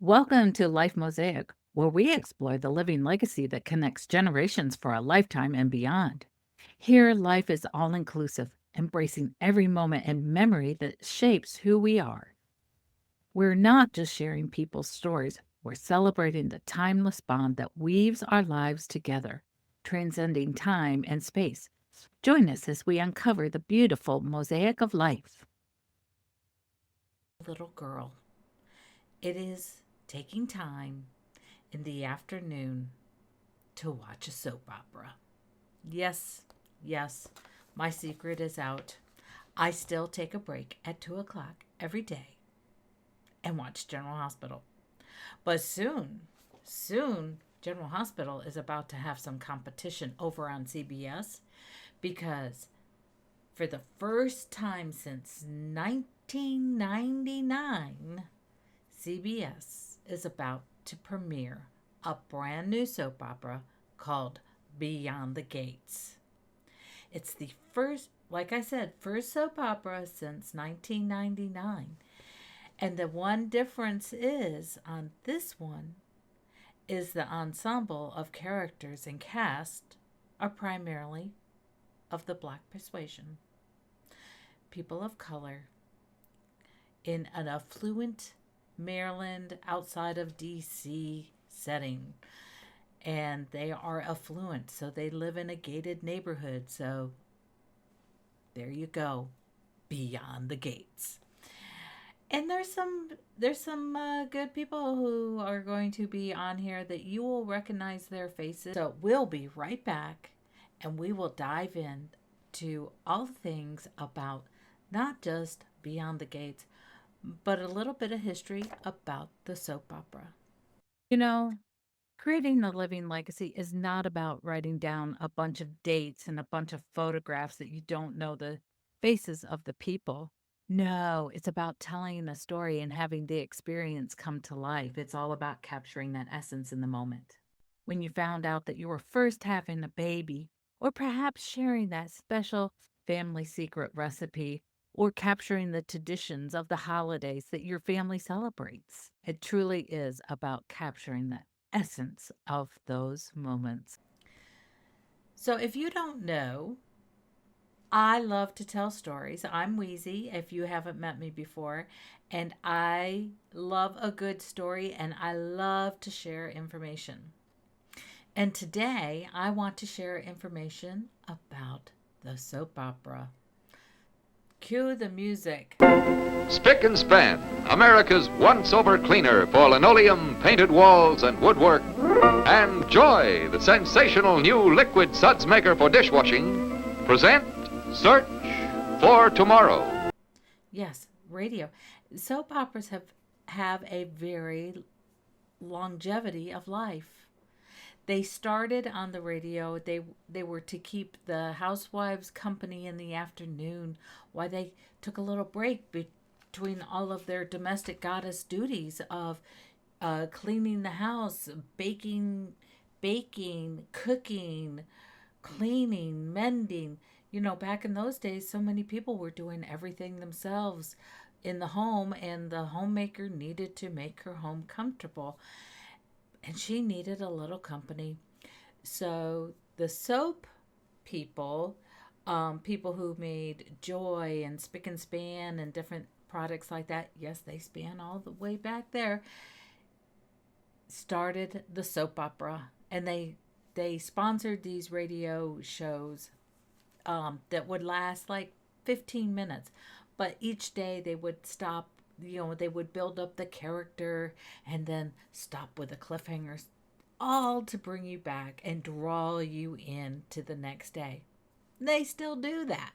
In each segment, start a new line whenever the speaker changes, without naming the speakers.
Welcome to Life Mosaic, where we explore the living legacy that connects generations for a lifetime and beyond. Here, life is all inclusive, embracing every moment and memory that shapes who we are. We're not just sharing people's stories, we're celebrating the timeless bond that weaves our lives together, transcending time and space. Join us as we uncover the beautiful mosaic of life.
Little girl. It is taking time in the afternoon to watch a soap opera. Yes, yes, my secret is out. I still take a break at 2 o'clock every day and watch General Hospital. But soon, General Hospital is about to have some competition over on CBS because for the first time since 1999, CBS is about to premiere a brand new soap opera called Beyond the Gates. It's the first, like I said, first soap opera since 1999. And the one difference is on this one is the ensemble of characters and cast are primarily of the black persuasion, people of color in an affluent Maryland outside of DC setting. And they are affluent, so they live in a gated neighborhood. So there you go, beyond the gates. And there's some good people who are going to be on here that you will recognize their faces. So we'll be right back, and we will dive in to all things about not just Beyond the Gates, but a little bit of history about the soap opera.
You know, Creating a living legacy is not about writing down a bunch of dates and a bunch of photographs that you don't know the faces of the people. No, it's about telling a story and having the experience come to life. It's all about capturing that essence in the moment. When you found out that you were first having a baby, or perhaps sharing that special family secret recipe, or capturing the traditions of the holidays that your family celebrates. It truly is about capturing the essence of those moments.
So if you don't know, I love to tell stories. I'm Weezy, if you haven't met me before, and I love a good story and I love to share information. And today I want to share information about the soap opera. Cue the music.
Spick and Span, America's once-over cleaner for linoleum, painted walls, and woodwork. And Joy, the sensational new liquid suds maker for dishwashing, present Search for Tomorrow.
Yes, radio. Soap operas have a very longevity of life. They started on the radio. They were to keep the housewives company in the afternoon while they took a little break between all of their domestic goddess duties of cleaning the house, baking, cooking, cleaning, mending. You know, back in those days, so many people were doing everything themselves in the home, and the homemaker needed to make her home comfortable, and she needed a little company. So the soap people, people who made Joy and Spick and Span and different products like that, yes, they span all the way back there, started the soap opera, and they sponsored these radio shows that would last like 15 minutes, but each day they would stop. They would build up the character and then stop with a cliffhanger, all to bring you back and draw you in to the next day. They still do that.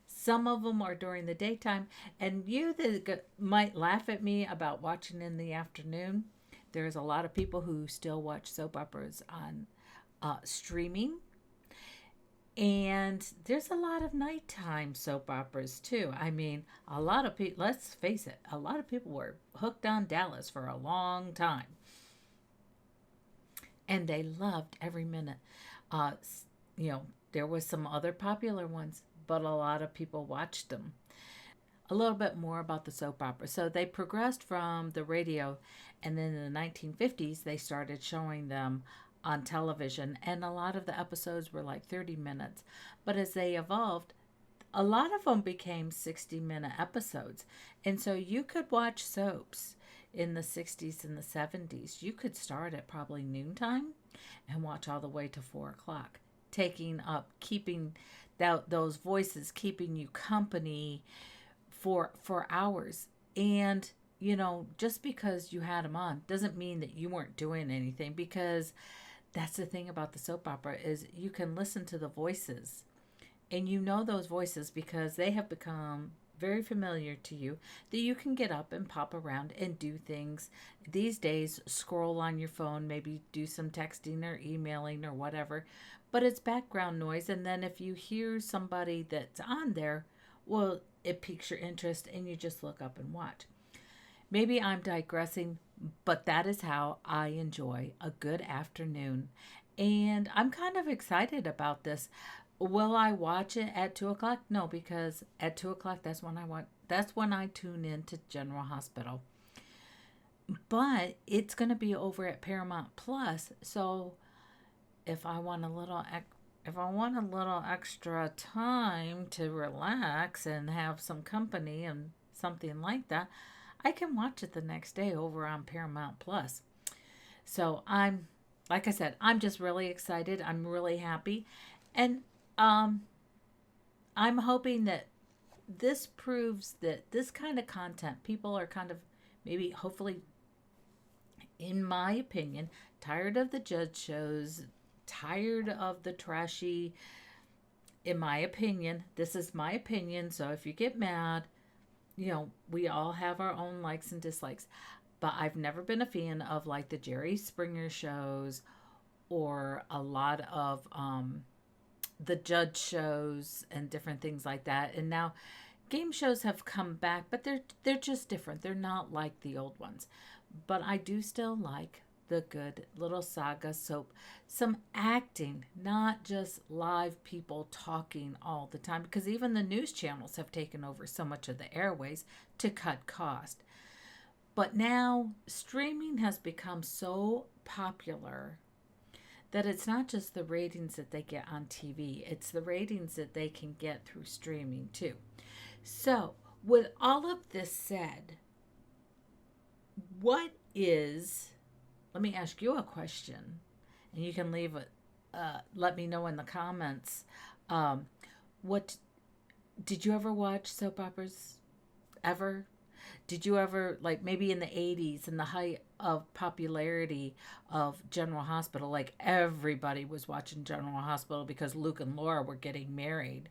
Some of them are during the daytime, and you that might laugh at me about watching in the afternoon, there's a lot of people who still watch soap operas on streaming, and there's a lot of nighttime soap operas too. I mean, a lot of people, let's face it, a lot of people were hooked on Dallas for a long time, and they loved every minute. Uh, you know, there was some other popular ones, but a lot of people watched them. a little bit more about the soap opera. So they progressed from the radio, and then in the 1950s, they started showing them on television. And a lot of the episodes were like 30 minutes. But as they evolved, a lot of them became 60-minute episodes. And so you could watch soaps in the 60s and the 70s. You could start at probably noontime and watch all the way to 4 o'clock, taking up, keeping those voices, keeping you company for hours. And just because you had them on doesn't mean that you weren't doing anything, because that's the thing about the soap opera is you can listen to the voices, and those voices because they have become very familiar to you, that you can get up and pop around and do things. These days, scroll on your phone, maybe do some texting or emailing or whatever, but it's background noise. And then if you hear somebody that's on there, well, it piques your interest and you just look up and watch. Maybe I'm digressing, but that is how I enjoy a good afternoon. And I'm kind of excited about this. Will I watch it at 2 o'clock? No, because at 2 o'clock, that's when I tune in to General Hospital. But it's going to be over at Paramount Plus. So if I want if I want a little extra time to relax and have some company and something like that, I can watch it the next day over on Paramount Plus. So like I said, I'm just really excited. I'm really happy. And um, I'm hoping that this proves that this kind of content, people are kind of maybe, hopefully, in my opinion, tired of the judge shows, tired of the trashy, in my opinion, this is my opinion. So if you get mad, we all have our own likes and dislikes. But I've never been a fan of like the Jerry Springer shows or a lot of the judge shows and different things like that. And now game shows have come back, but they're just different. They're not like the old ones. But I do still like the good little saga soap. Some acting, not just live people talking all the time, because even the news channels have taken over so much of the airways to cut cost. But now streaming has become so popular that it's not just the ratings that they get on TV, it's the ratings that they can get through streaming too. So, with all of this said, what is, let me ask you a question, and you can leave it, let me know in the comments. What did you ever watch soap operas? Ever? Did you ever, like maybe in the 80s, in the height of popularity of General Hospital, like everybody was watching General Hospital because Luke and Laura were getting married.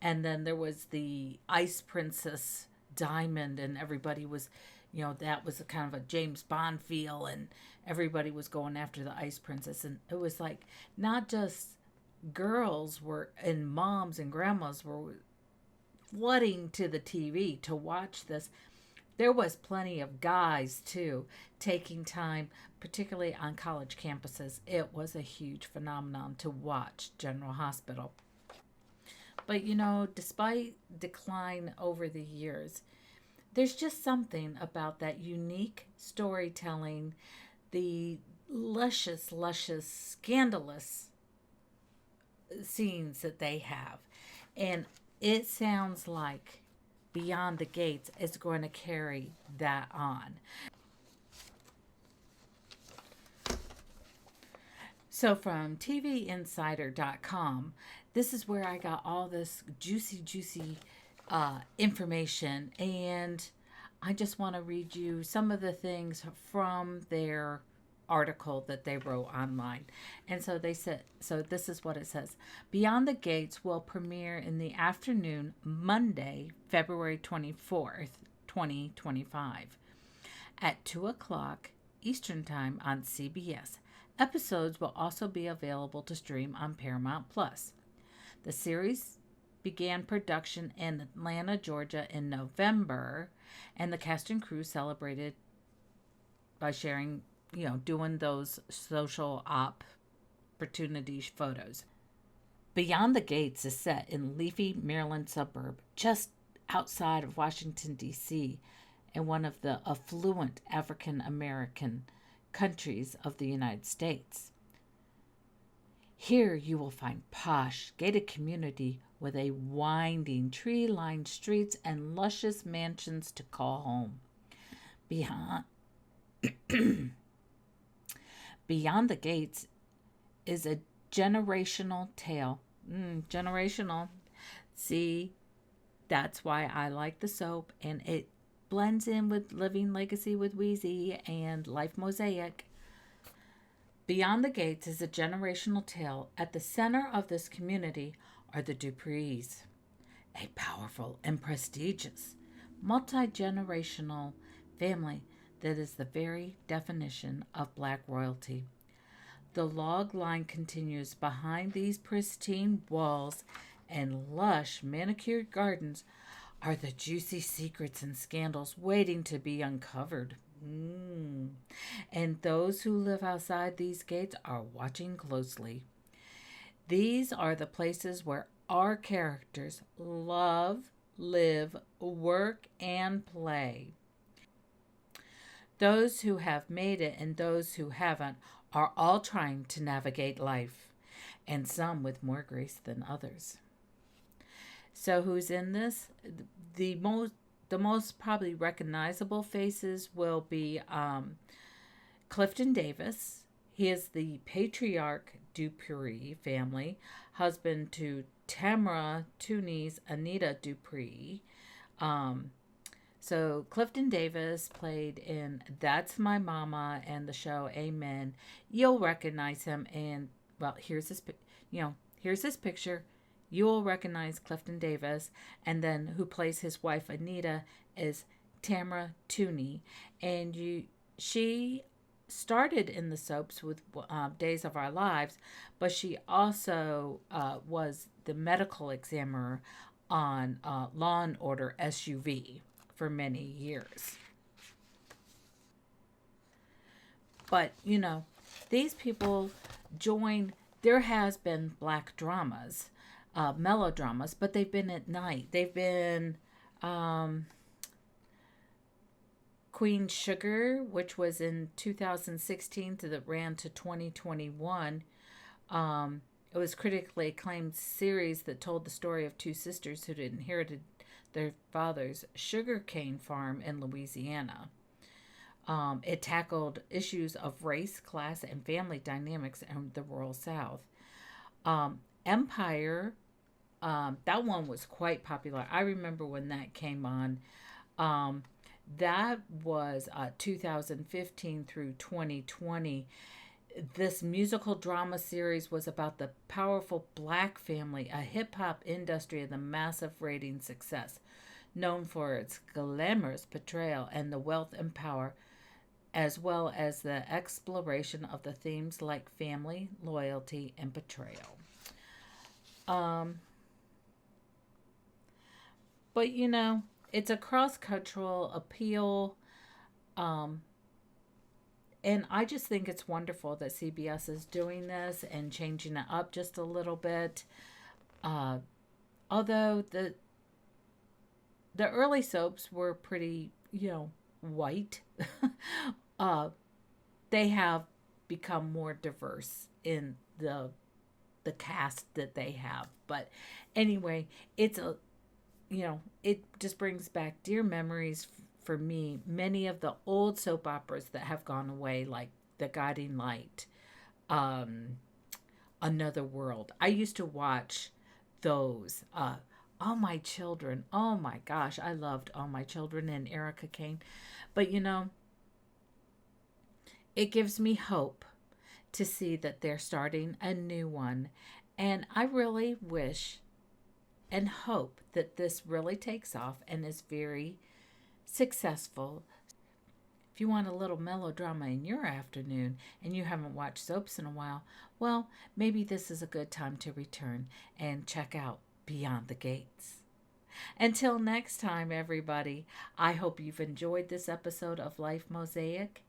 And then there was the Ice Princess Diamond, and everybody was, that was a kind of a James Bond feel, and everybody was going after the Ice Princess. And it was like not just girls were, and moms and grandmas were flooding to the TV to watch this. There was plenty of guys too taking time, particularly on college campuses. It was a huge phenomenon to watch General Hospital. But despite decline over the years, there's just something about that unique storytelling, the luscious, scandalous scenes that they have. And it sounds like Beyond the Gates is going to carry that on. So from TVinsider.com, this is where I got all this juicy information, and I just want to read you some of the things from their article that they wrote online. And so they said, so this is what it says. Beyond the Gates will premiere in the afternoon, Monday, February 24th, 2025, at 2 o'clock Eastern Time on CBS. Episodes will also be available to stream on Paramount Plus. The series began production in Atlanta, Georgia in November, and the cast and crew celebrated by sharing, doing those social opportunity photos. Beyond the Gates is set in leafy Maryland suburb, just outside of Washington, D.C., in one of the affluent African American countries of the United States. Here you will find posh, gated community with a winding, tree-lined streets and luscious mansions to call home. Beyond, beyond the gates is a generational tale. Generational. See, that's why I like the soap, and it blends in with Living Legacy with Weezy and Life Mosaic. Beyond the gates is a generational tale. At the center of this community are the Duprees, a powerful and prestigious multi-generational family that is the very definition of black royalty. The log line continues behind these pristine walls and lush manicured gardens are the juicy secrets and scandals waiting to be uncovered. And those who live outside these gates are watching closely. These are the places where our characters love, live, work, and play. Those who have made it and those who haven't are all trying to navigate life, and some with more grace than others. So who's in this? The most probably recognizable faces will be Clifton Davis. He is the patriarch Dupree family, husband to Tamara Tooney's Anita Dupree. So Clifton Davis played in That's My Mama and the show Amen. You'll recognize him, and well, here's his picture. You'll recognize Clifton Davis, and then who plays his wife Anita is Tamara Tooney, and she started in the soaps with Days of Our Lives, but she also was the medical examiner on Law and Order SUV for many years. But these people join. There has been black dramas, melodramas, but they've been at night. They've been Queen Sugar, which was in 2016 that ran to 2021. It was critically acclaimed series that told the story of two sisters who had inherited their father's sugarcane farm in Louisiana. It tackled issues of race, class, and family dynamics in the rural South. Empire, that one was quite popular. I remember when that came on. That was 2015 through 2020. This musical drama series was about the powerful black family, a hip hop industry, and the massive rating success, known for its glamorous portrayal and the wealth and power, as well as the exploration of the themes like family, loyalty, and betrayal. But it's a cross-cultural appeal, and I just think it's wonderful that CBS is doing this and changing it up just a little bit. Although the early soaps were pretty, white, they have become more diverse in the cast that they have. But anyway, it just brings back dear memories for me. Many of the old soap operas that have gone away, like The Guiding Light, Another World. I used to watch those. All My Children. Oh my gosh, I loved All My Children and Erica Kane. But it gives me hope to see that they're starting a new one. And I really wish and hope that this really takes off and is very successful. If you want a little melodrama in your afternoon and you haven't watched soaps in a while, well, maybe this is a good time to return and check out Beyond the Gates. Until next time, everybody, I hope you've enjoyed this episode of Life Mosaic.